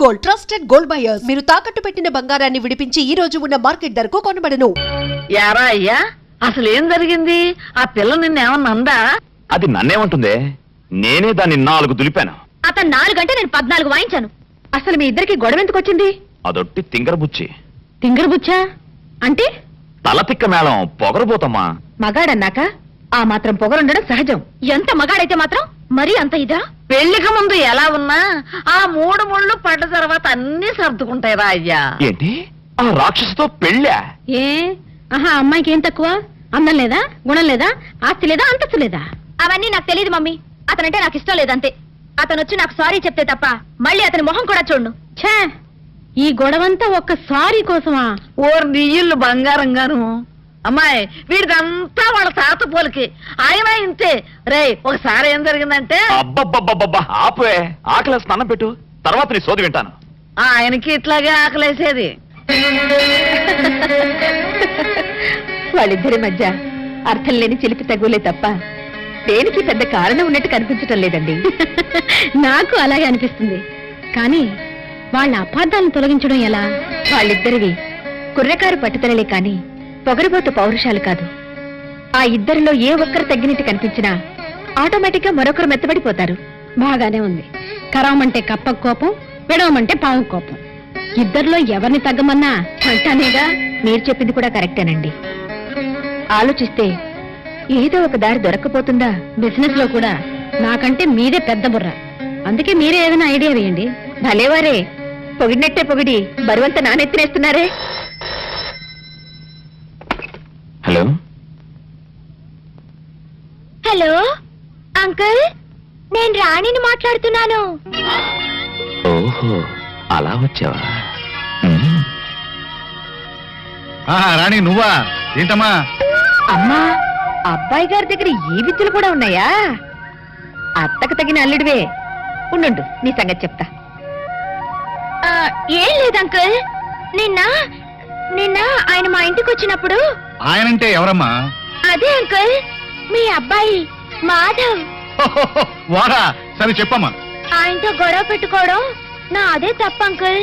Gold, trusted gold buyers. మీరు తాకట్టు పెట్టిన బంగారాన్ని విడిపించి ఈ రోజు ఉన్న మార్కెట్ ధరకు కొనబడను. యారా అయ్యా, అసలు ఏం జరిగింది? ఆ పిల్ల నిన్నేమన్నా అందా? అది నన్నేమంటుందే? నేనే దాన్ని 4 దులిపాను. అతను 4 అంటే నేను 14 వాయించాను. అసలు మీ ఇద్దరికి గొడవ ఎందుకు వచ్చింది? అదొట్టి తింగరబుచ్చి. తింగరబుచ్చా అంటే? తలతిక్క మేళం పొగరబోతమ్మా. మగాడన్నాక ఆ మాత్రం పొగరుండడం సహజం. ఎంత మగాడైతే మాత్రం మరీ అంత ఇదా? పెళ్లికి ముందు ఎలా ఉన్నా ఆ 3 ముళ్ళు పడ్డ తర్వాత అన్ని సర్దుకుంటాయిరా అయ్యా. ఏంటి ఆ రాక్షసుతో పెళ్ళా? ఏ ఆహా, అమ్మాయికి ఏం తక్కువ? అందం లేదా, గుణం లేదా, ఆస్తి లేదా, అంతస్తు లేదా? అవన్నీ నాకు తెలియదు మమ్మీ. అతనంటే నాకు ఇష్టం లేదంతే. అతను వచ్చి నాకు సారీ చెప్తే తప్ప మళ్ళీ అతని మొహం కూడా చూడను. ఛే, ఈ గొడవంతా ఒక్క సారీ కోసమా? ఓర్ నీళ్ళు బంగారంగాను. అమ్మాయి, వీడిదంతా వాళ్ళ తాత పోలికి. ఆయన ఇంతే. రే, ఒకసారి ఏం జరిగిందంటే అబ్బబ్బబ్బబ్బబ్బా ఆపే. ఆకలి స్నానం పెట్టు, తర్వాత నీ సోది వింటాను. ఆయనకి ఇట్లాగే ఆకలేసేది. వాళ్ళిద్దరి మధ్య అర్థం లేని చిలిపి తగులే తప్ప దేనికి పెద్ద కారణం ఉన్నట్టు కనిపించటం లేదండి. నాకు అలాగే అనిపిస్తుంది. కానీ వాళ్ళ అపార్థాలను తొలగించడం ఎలా? వాళ్ళిద్దరివి కుర్రకారు పట్టుదలలే కాని పొగరబోతు పౌరుషాలు కాదు. ఆ ఇద్దరిలో ఏ ఒక్కరు తగ్గినట్టు కనిపించినా ఆటోమేటిక్ గా మరొకరు మెత్తబడిపోతారు. బాగానే ఉంది. కరవమంటే కప్ప కోపం, విడవమంటే పాము కోపం. ఇద్దరిలో ఎవరిని తగ్గమన్నా అంటానేగా. మీరు చెప్పింది కూడా కరెక్టేనండి. ఆలోచిస్తే ఏదో ఒక దారి దొరక్కపోతుందా? బిజినెస్ లో కూడా నాకంటే మీదే పెద్ద బుర్ర. అందుకే మీరే ఏదైనా ఐడియా వేయండి. భలేవారే, పొగిడినట్టే పొగిడి బరువంతా నానెత్తినేస్తున్నారే. హలో హలో అంకుల్, నేను రాణిని మాట్లాడుతున్నాను. ఓహో, అలా వచ్చావా? రాణి నువ్వా? ఏంటమ్మా? అమ్మా, అబ్బాయి గారి దగ్గర ఈ విద్యలు కూడా ఉన్నాయా? అత్తకు తగిన అల్లుడివే. ఉండు, నీ సంగతి చెప్తా. ఏం లేదు అంకుల్, నిన్న ఆయన మా ఇంటికి వచ్చినప్పుడు. ఆయనంటే ఎవరమ్మా? అదే అంకుల్, మీ అబ్బాయి మాధవ్. వాడా? సరే చెప్పమ్మా. ఆయనతో గొడవ పెట్టుకోవడం నా అదే తప్ప అంకుల్.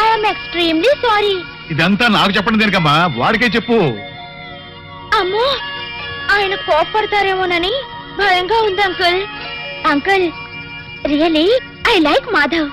I'm extremely sorry. ఇదంతా నాకు చెప్పండి దేనికమ్మా? వాడికే చెప్పు. అమ్మో, ఆయన కోప్పడతారేమోనని భయంగా ఉంది uncle. Uncle, really I like Madhav.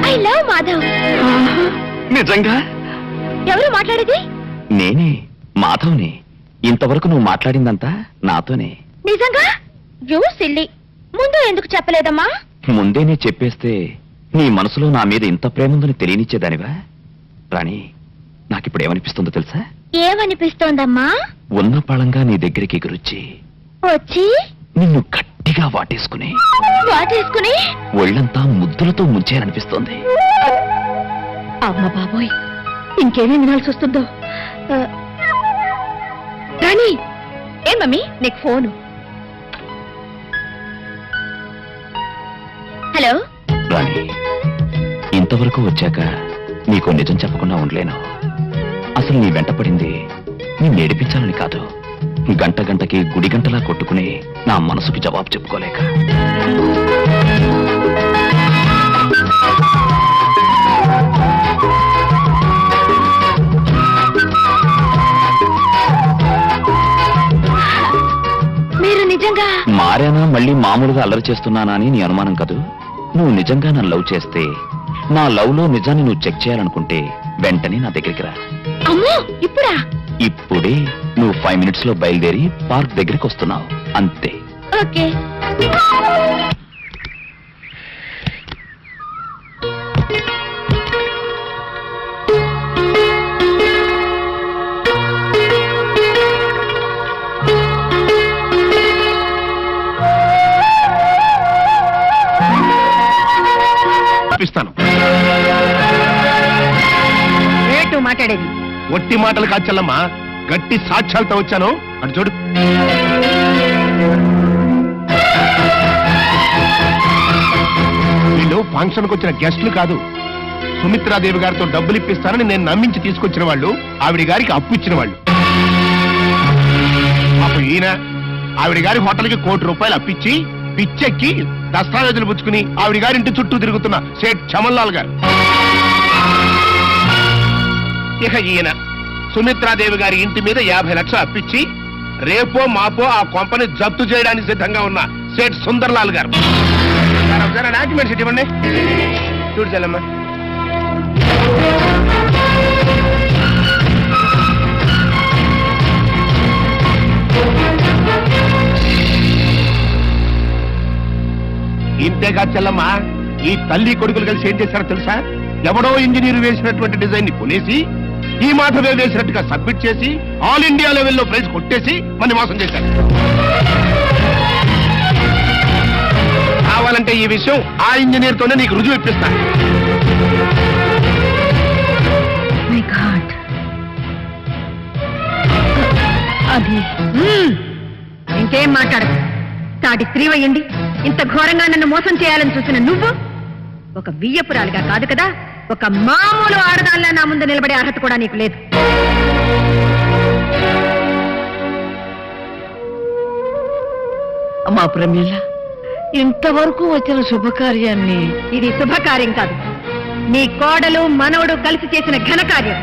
I love Madhav. నిజంగా? ఎవరు మాట్లాడేది? నేనే, మాధవ్ని. ఇంతవరకు నువ్వు మాట్లాడిందంతా నాతోనే. నిజంగా? యూ సిల్లీ, ముందు ఎందుకు చెప్పలేదమ్మా? ముందేనే చెప్పేస్తే నీ మనసులో నా మీద ఇంత ప్రేముందని తెలియనిచ్చేదానివా? రాణి, నాకిప్పుడు ఏమనిపిస్తుందో తెలుసా? ఏమనిపిస్తోందమ్మా? ఉన్న పళంగా నీ దగ్గరికి ఎగురొచ్చి వచ్చి నిన్ను గట్టిగా వాటేసుకుని ఒళ్ళంతా ముద్దులతో ముంచేయాలనిపిస్తోంది. అమ్మ బాబోయ్, ఇంకేమేం వినాల్సి వస్తుందో. రాణి, ఏం మమ్మీ నీకు ఫోను? హలో రాణి, ఇంతవరకు వచ్చాక నీకు నిజం చెప్పకుండా ఉండలేను. అసలు నీ వెంట పడింది నిన్ను ఏడిపించాలని కాదు, గంట గంటకి గుడి గంటలా కొట్టుకుని నా మనసుకి జవాబు చెప్పుకోలేక. మీరు నిజంగా మారానా, మళ్ళీ మామూలుగా అల్లరి చేస్తున్నానా అని నీ అనుమానం కదూ? నువ్వు నిజంగా నన్ను లవ్ చేస్తే, నా లవ్ లో నిజాన్ని నువ్వు చెక్ చేయాలనుకుంటే వెంటనే నా దగ్గరికి రా. అమ్మో, ఇప్పుడా? ఇప్పుడే. నువ్వు 5 minutes లో బయలుదేరి పార్క్ దగ్గరికి వస్తున్నావు, అంతే. ఓకే. ఇస్తాను. రేటు మాట్లాడేది ఒట్టి మాటలు కాచల్లమ్మా, గట్టి సాక్ష్యాలతో వచ్చాను. అటు చూడు. వీళ్ళు ఫంక్షన్కి వచ్చిన గెస్టులు కాదు. సుమిత్రాదేవి గారితో డబ్బులు ఇప్పిస్తానని నేను నమ్మించి తీసుకొచ్చిన వాళ్ళు, ఆవిడ గారికి అప్పు ఇచ్చిన వాళ్ళు. అప్పుడు ఈయన ఆవిడ గారి హోటల్కి ₹1 కోటి అప్పిచ్చి పిచ్చెక్కి దస్తావేజులు పుచ్చుకుని ఆవిడ గారింటి చుట్టూ తిరుగుతున్న సేట్ చమన్లాల్ గారు. ఇక ఈయన సుమిత్రాదేవి గారి ఇంటి మీద 50 లక్షలు అప్పించి రేపో మాపో ఆ కొంపని జప్తు చేయడానికి సిద్ధంగా ఉన్న సేట్ సుందర్లాల్ గారు. ఒకసారి డాక్యుమెంట్స్ ఇవ్వండి. చూడు చెల్లమ్మ. ఇంతేకాదు చెల్లమ్మ, ఈ తల్లి కొడుకులు కలిసి ఏం చేశారో తెలుసా? ఎవడో ఇంజనీర్ వేసినటువంటి డిజైన్ ని కొనేసి ఈ మాటమే వేసినట్టుగా సబ్మిట్ చేసి ఆల్ ఇండియా లెవెల్లో ప్రైజ్ కొట్టేసి మన మోసం చేశారు. కావాలంటే ఈ విషయం ఆ ఇంజనీర్ తోనే నీకు రుజువు ఇప్పిస్తాను. మై గాడ్, అది ఇంకేం మాట్లాడదు. తాటి స్త్రీవయ్యండి ఇంత ఘోరంగా నన్ను మోసం చేయాలని చూసిన నువ్వు ఒక బియ్యపురాలుగా కాదు కదా, ఒక మామూలు ఆడదానిలా నా ముందు నిలబడే అర్హత కూడా నీకు లేదు. అమ్మా ప్రమీల, ఇంతవరకు వచ్చిన శుభకార్యాన్ని ఇది శుభకార్యం కాదు, నీ కోడలు మనవడు కలిసి చేసిన ఘనకార్యం.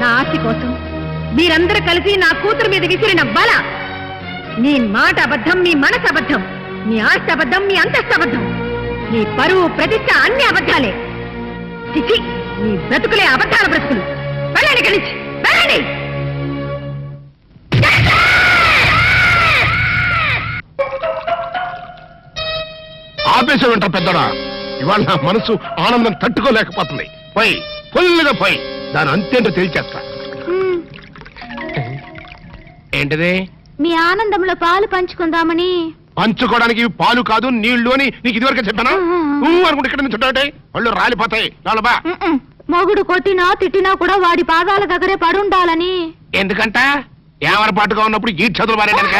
నా ఆస్తి కోసం మీరందరూ కలిసి నా కూతురు మీద విసిరిన బల. నీ మాట అబద్ధం, మీ మనసు అబద్ధం, నీ ఆస్తి అబద్ధం, మీ అంతస్తు అబద్ధం, నీ పరువు ప్రతిష్ట అన్ని అబద్ధాలే. చిచి, నీ బ్రతుకులే అబద్ధాల బ్రతుకులు. వెళ్ళండి ఇక్కడి నుంచి, వెళ్ళండి. ఆపేసం వెంట పెద్దడా, ఇవాళ నా మనసు ఆనందం తట్టుకోలేకపోతుంది. పోయి ఫుల్గా పోయి దాని అంతేంటో తేల్చేస్తా. ఏంటిది? మీ ఆనందంలో పాలు పంచుకుందామని. పంచుకోవడానికి ఇవి పాలు కాదు నీళ్లు అని నీకు ఇదివరకే చెప్పానా? అనుకుంటే ఇక్కడ నుంచి చుట్టాటే వాళ్ళు రాలిపోతాయి. బా. మొగుడు కొట్టినా తిట్టినా కూడా వాడి పాదాల దగ్గరే పడుండాలని. ఎందుకంట ఏమరపాటుగా ఉన్నప్పుడు ఈ చదువులు మారేడానిక?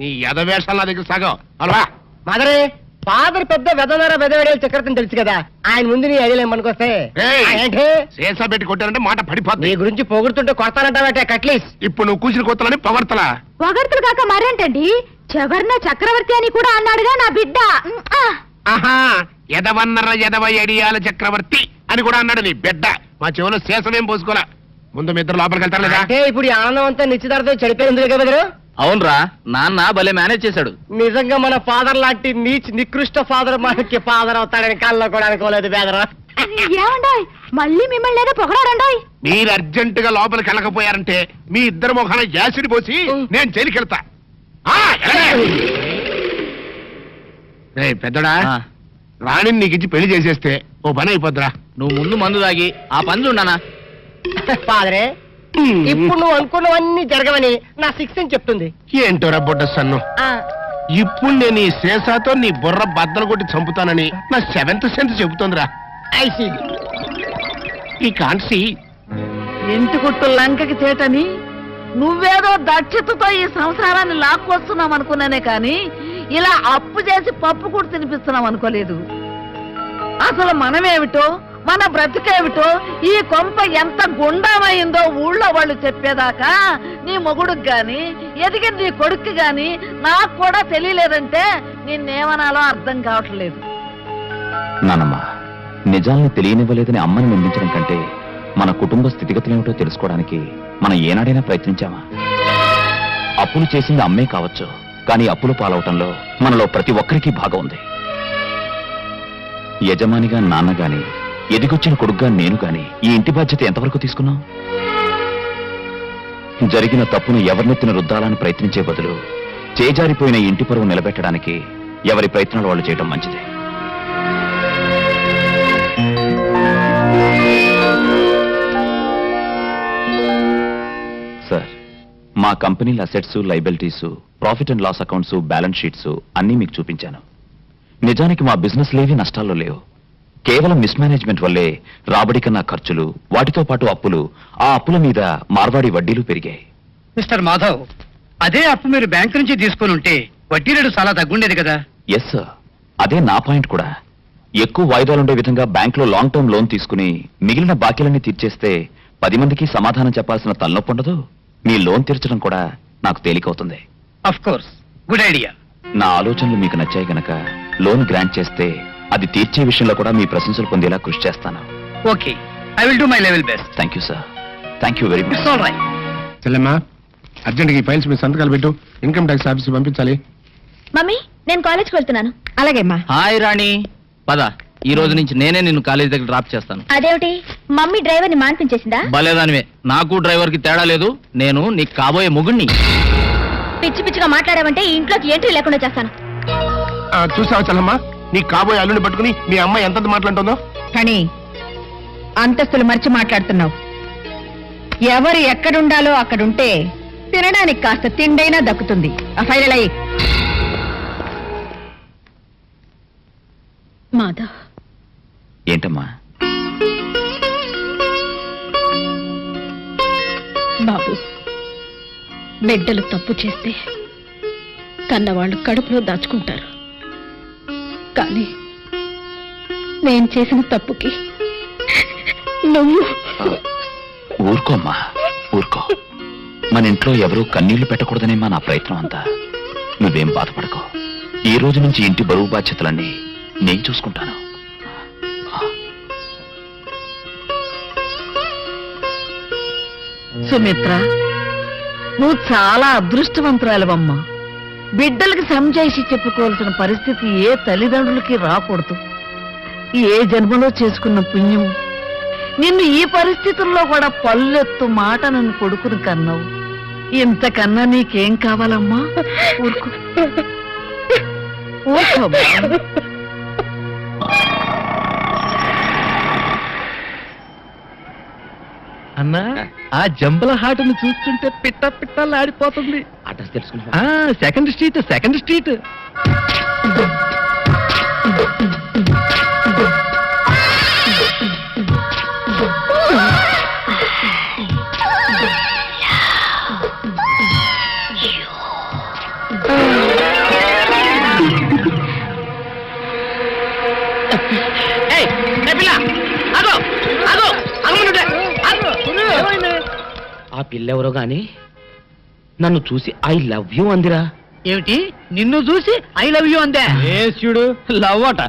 నీ యథవేషాలు నా దగ్గర సాగం. అలవా మదరే ఫాదర్ పెద్ద వెదవర వెదవేడే చక్రవర్తిని తెలుసు కదా, ఆయన ముందు నీ ఐడియా ఏమనుకొస్తే ఏంటి శేషా పెట్టి కొట్టారంటే మాట పడిపోతుంది. నీ గురించి పొగుడుతుంటే కొడతానంటావటే కట్లీస్. ఇప్పుడు నువ్వు కూసిన కొత్తలని పొగడతలా? పొగడ్తలు కాక మరేంటండి, చెవర్న చక్రవర్తి అని కూడా అన్నాడుగా నా బిడ్డ. ఆహా, ఎదవన్నర ఎదవ ఎడియాల చక్రవర్తి అని కూడా అన్నాడు నీ బిడ్డ. మా చెవులో శేషమేం పోసుకోలే. ముందు మీ ఇద్దరు లోపలికి వెళ్తారు లేదా? అంటే ఇప్పుడు ఈ ఆనందం అంతా నిశ్చితార్థం చెడిపోయింది కదా బెదరు. అవునరా, నాన్న భలే మేనేజ్ చేశాడు. నిజంగా మన ఫాదర్ లాంటి నికృష్ట ఫాదర్ మనకి ఫాదర్ అవుతాడని కళ్ళలో కూడా అనుకోలేదు బెదరు. ఏమండాయ్, మళ్ళీ మిమ్మల్ని ఏదో పొగడారండాయ్. మీరు అర్జెంటుగా లోపలికి వెళ్ళకపోయారంటే మీ ఇద్దరు మొఖాన యాసిడ్ పోసి నేను జైలుకి వెళ్తా. పెద్దడా, రాణిని నీకు ఇచ్చి పెళ్లి చేసేస్తే ఓ పని అయిపోద్దిరా. నువ్వు ముందు మందు తాగి ఆ పనులు ఉన్నానా? ఫాదరే, ఇప్పుడు నువ్వు అనుకున్నవన్నీ జరగవని నా సిక్స్ అని చెప్తుంది. ఏంటోరా బొడ్డ సన్ను, ఇప్పుడు నేను ఈ శేషాతో నీ బుర్ర బద్దలు కొట్టి చంపుతానని నా 7th సెన్స్ చెబుతోందిరా. ఐసి ఈ కాన్సీ ఇంటి గుట్టు లంకకి చేటని నువ్వేదో దక్షతతో ఈ సంసారాన్ని లాక్కొస్తున్నావు అనుకున్నానే కాని ఇలా అప్పు చేసి పప్పు కూడా తినిపిస్తున్నావు అనుకోలేదు. అసలు మనమేమిటో మన బ్రతుకేమిటో ఈ కొంప ఎంత గుండామైందో ఊళ్ళో వాళ్ళు చెప్పేదాకా నీ మొగుడుకి గాని ఎదిగిన నీ కొడుక్కి గాని నాకు కూడా తెలియలేదంటే నిన్నేమనాలో అర్థం కావట్లేదు. నానమ్మ, నిజాల్ని తెలియనివ్వలేదని అమ్మని నిందించడం కంటే మన కుటుంబ స్థితిగతులేమిటో తెలుసుకోవడానికి మనం ఏనాడైనా ప్రయత్నించామా? అప్పులు చేసింది అమ్మే కావచ్చు, కానీ అప్పులు పాలవటంలో మనలో ప్రతి ఒక్కరికి భాగం ఉంది. యజమానిగా నాన్న గాని ఎదిగొచ్చిన కొడుగ్గా నేను గాని ఈ ఇంటి బాధ్యత ఎంతవరకు తీసుకున్నాం? జరిగిన తప్పును ఎవరినెత్తిన రుద్దాలని ప్రయత్నించే బదులు చేజారిపోయిన ఇంటి పరువు నిలబెట్టడానికి ఎవరి ప్రయత్నాలు వాళ్ళు చేయడం మంచిది. సార్, మా కంపెనీల assets, liabilities, profit and loss accounts, balance sheets అన్నీ మీకు చూపించాను. నిజానికి మా బిజినెస్ లేవి నష్టాల్లో లేవు. కేవలం మిస్మేనేజ్మెంట్ వల్లే రాబడి కన్నా ఖర్చులు, వాటితో పాటు అప్పులు, ఆ అప్పుల మీద మార్వాడి వడ్డీలు పెరిగాయి. మిస్టర్ మాధవ్, అదే అప్పు మీరు బ్యాంకు నుంచి తీసుకుని ఉంటే వడ్డీ రేటు చాలా తగ్గుండేది కదా. ఎస్ సార్, అదే నా పాయింట్ కూడా. ఎక్కువ వాయిదాలుండే విధంగా బ్యాంకులో లాంగ్ టర్మ్ లోన్ తీసుకుని మిగిలిన బాకీలన్నీ తీర్చేస్తే 10 మందికి సమాధానం చెప్పాల్సిన తలనొప్పి ఉండదు. మీ లోన్ తీర్చడం కూడా నాకు తేలికవుతుంది. Of course, good idea. నా ఆలోచనలు మీకు నచ్చాయి గనక లోన్ గ్రాంట్ చేస్తే అది తీర్చే విషయంలో కూడా మీ ప్రశంసలు పొందేలా కృషి చేస్తాను. Okay, I will do my level best. Thank you sir, thank you very much. It's all right. చెల్లెమ్మా, అర్జెంట్గా ఈ ఫైల్స్ మీ సంతకాలు పెట్టు, ఇన్కమ్ ట్యాక్స్ ఆఫీస్కి పంపించాలి. మమ్మీ నేను కాలేజ్కి వెళ్తున్నాను. అలాగేమ్మా. హాయ్ రాణి, పద. ఈ రోజు నుంచి నేనే నిన్ను కాలేజ్ దగ్గర డ్రాప్ చేస్తాను. అదేమిటి మమ్మీ డ్రైవర్ని మాన్పించేసిందా? భలేదానివే, నాకు డ్రైవర్ కి తేడా లేదు. నేను నీకు కాబోయే మొగుణ్ణి. పిచ్చి పిచ్చిగా మాట్లాడావంటే ఈ ఇంట్లోకి ఎంట్రీ లేకుండా చేస్తాను. చూసావా చెల్లమ్మా, నీ కాబోయే అల్లుని పట్టుకుని మీ అమ్మాయి ఎంత మాట్లాడుతుందో. కానీ అంతస్తులు మర్చి మాట్లాడుతున్నావు. ఎవరు ఎక్కడుండాలో అక్కడుంటే తినడానికి కాస్త తిండైనా దక్కుతుంది. ఆ ఫైనల్ అయ్యి. మాధవ్, ఏంటమ్మా? బాబు, బిడ్డలు తప్పు చేస్తే కన్నవాళ్ళు కడుపులో దాచుకుంటారు. కానీ నేను చేసిన తప్పుకి నువ్వు ఊరుకోమ్మా, ఊరుకో. మన ఇంట్లో ఎవరూ కన్నీళ్లు పెట్టకూడదనేమా నా ప్రయత్నం అంతా. నువ్వేం బాధపడకో. ఈ రోజు నుంచి ఇంటి బరువు బాధ్యతలన్నీ నేను చూసుకుంటాను. సుమిత్ర, నువ్వు చాలా అదృష్టవంతురాలవమ్మా. బిడ్డలకి సంజాయిషి చెప్పుకోవాల్సిన పరిస్థితి ఏ తల్లిదండ్రులకి రాకూడదు. ఏ జన్మలో చేసుకున్న పుణ్యం నిన్ను ఈ పరిస్థితుల్లో కూడా పల్లెత్తు మాట నన్ను కొడుకుని కన్నావు. ఇంతకన్నా నీకేం కావాలమ్మా? ఊరుకో, ఊరుకోమ్మా. అన్నా, ఆ జంబల హాటును చూస్తుంటే పిట్ట పిట్టలాడిపోతుంది. అడ్రస్ తెలుసుకున్నా? Second street, second street. ఆ పిల్లెవరో గాని నన్ను చూసి ఐ లవ్ యూ అందిరా. ఏమిటి, నిన్ను చూసి ఐ లవ్ యూ అందే? చూడు, లవ్ అట.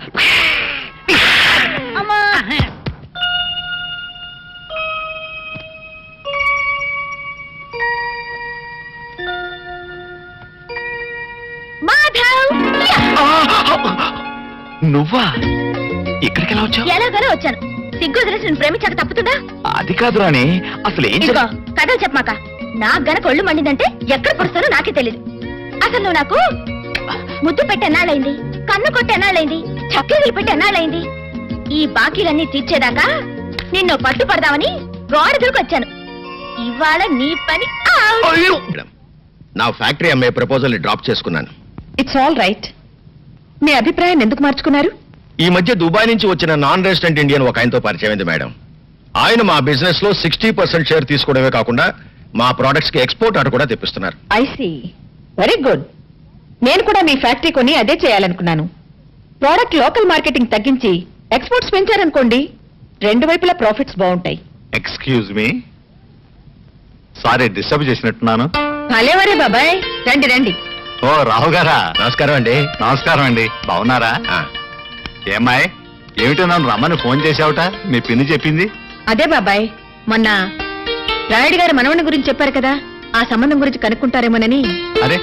నువ్వా? ఇక్కడికి ఎలా వచ్చావు? ఎలాగలా వచ్చాను. సిగ్గు వదిలేసి నేను ప్రేమించాక తప్పుతుందా? అది కాదు రాణి, అసలు ఏం ఇదిగో కథలు చెప్పమాక. నాకు గనక ఒళ్ళు మండిందంటే ఎక్కడ పడుస్తానో నాకే తెలీదు. అసలు నువ్వు నాకు ముద్దు పెట్టి ఎన్నాళ్ళైంది, కన్ను కొట్టి ఎన్నాళ్ళైంది, చక్కెరలు పెట్టి ఎన్నాళ్ళైంది. ఈ బాకీలన్నీ తీర్చేదాకా నిన్ను పట్టుపడదామని గోడ దూకొచ్చాను. ఇవాళ నీ పని. నా ఫ్యాక్టరీ అమ్మాయి ప్రపోజల్ డ్రాప్ చేసుకున్నాను. It's all right. మీ అభిప్రాయాన్ని ఎందుకు మార్చుకున్నారు? ఈ మధ్య దుబాయ్ నుంచి వచ్చిన నాన్ రెసిడెంట్ ఇండియన్ ఒక ఆయనతో పరిచయం అయింది మేడం. ఆయన మా బిజినెస్ లో 60% షేర్ తీసుకోవడమే కాకుండా మా ప్రొడక్ట్స్ కి ఎక్స్పోర్ట్ ఆర్డర్ కూడా తెప్పిస్తున్నారు. I see, very good. నేను కూడా మీ ఫ్యాక్టరీ కొని అదే చేయాలనుకున్నాను. ప్రోడక్ట్ లోకల్ మార్కెటింగ్ తగ్గించి ఎక్స్పోర్ట్స్ పెంచారనుకోండి, రెండు వైపులా ప్రాఫిట్స్ బాగుంటాయి. ఎక్స్క్యూజ్ మీ, సారీ డిస్టర్బ్ చేసినట్టున్నాను. భలేవరే బాబాయ్, రండి రండి. ఓ రావు గారా, నమస్కారం అండి. నమస్కారం అండి. బాగున్నారా? ఏమ్మాయ్, ఏమిటో నన్ను రమ్మని ఫోన్ చేసావుట? మీ పిన్ని చెప్పింది. అదే బాబాయ్, మొన్న రాయుడు గారు మనవని గురించి చెప్పారు కదా, ఆ సంబంధం గురించి కనుక్కుంటారేమోనని. అరే,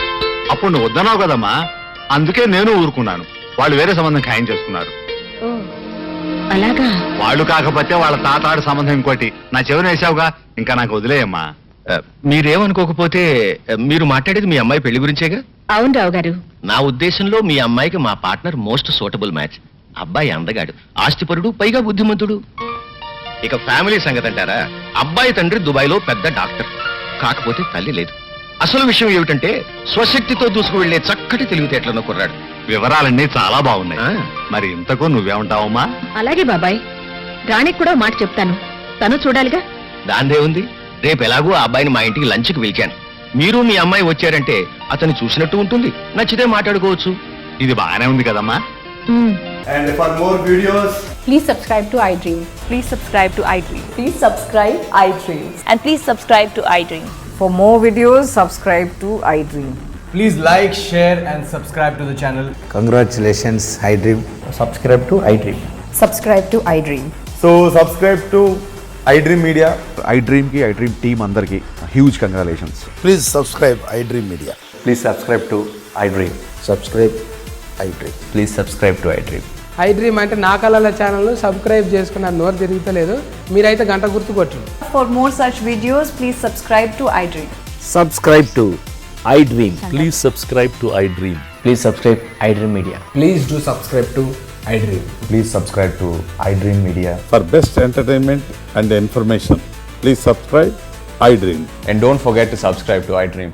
అప్పుడు నువ్వు వద్దన్నావు కదమ్మా, అందుకే నేను ఊరుకున్నాను. వాళ్ళు వేరే సంబంధం ఖాయం చేసుకున్నారు. అలాగా? వాళ్ళు కాకపోతే వాళ్ళ తాతాడు సంబంధం ఇంకోటి నా చెవిన వేసావుగా, ఇంకా నాకు వదిలేయమ్మా. మీరేమనుకోకపోతే మీరు మాట్లాడేది మీ అమ్మాయి పెళ్లి గురించేగా? అవును రావు గారు. నా ఉద్దేశంలో మీ అమ్మాయికి మా పార్ట్నర్ మోస్ట్ సూటబుల్ మ్యాచ్. అబ్బాయి అందగాడు, ఆస్తిపరుడు, పైగా బుద్ధిమంతుడు. ఇక ఫ్యామిలీ సంగతి అంటారా, అబ్బాయి తండ్రి దుబాయ్ లో పెద్ద డాక్టర్, కాకపోతే తల్లి లేదు. అసలు విషయం ఏమిటంటే స్వశక్తితో దూసుకు వెళ్లే చక్కటి తెలివితేటలను కుర్రాడు. వివరాలన్నీ చాలా బాగున్నాయి. మరి ఇంతకు నువ్వేమంటావమ్మా? అలాగే బాబాయ్, రాణికి కూడా మాట చెప్తాను, తను చూడాలిగా. దాందే ఉంది. రేపు ఎలాగో ఆ అబ్బాయిని మా ఇంటికి లంచ్కి పిలిచాను. మీరు మీ అమ్మాయి వచ్చారంటే అతను చూసినట్టు ఉంటుంది, నచ్చితే మాట్లాడుకోవచ్చు. ఇది బాగానే ఉంది కదమ్మా. And for more videos, please subscribe to iDream. Please subscribe to iDream. Please subscribe iDream. And please subscribe to iDream. For more videos, subscribe to iDream. Please like, share, and subscribe to the channel. Congratulations iDream. Subscribe to iDream. Subscribe to iDream. So subscribe to iDream Media. iDream కి iDream team అందరికి huge congratulations. Please subscribe iDream media. Please subscribe to iDream. Subscribe iDream. Please subscribe to iDream. iDream అంటే నా కళల channel subscribe చేసుకున్న నోరు తిరుగుతలేదు, మీరైతే గంట గుర్తు కొట్టండి. For more such videos, please subscribe to iDream. Subscribe to iDream. Please subscribe to iDream. Please subscribe iDream media. Please do subscribe to iDream. Please subscribe to iDream media. For best entertainment and information please subscribe iDream. And don't forget to subscribe to iDream.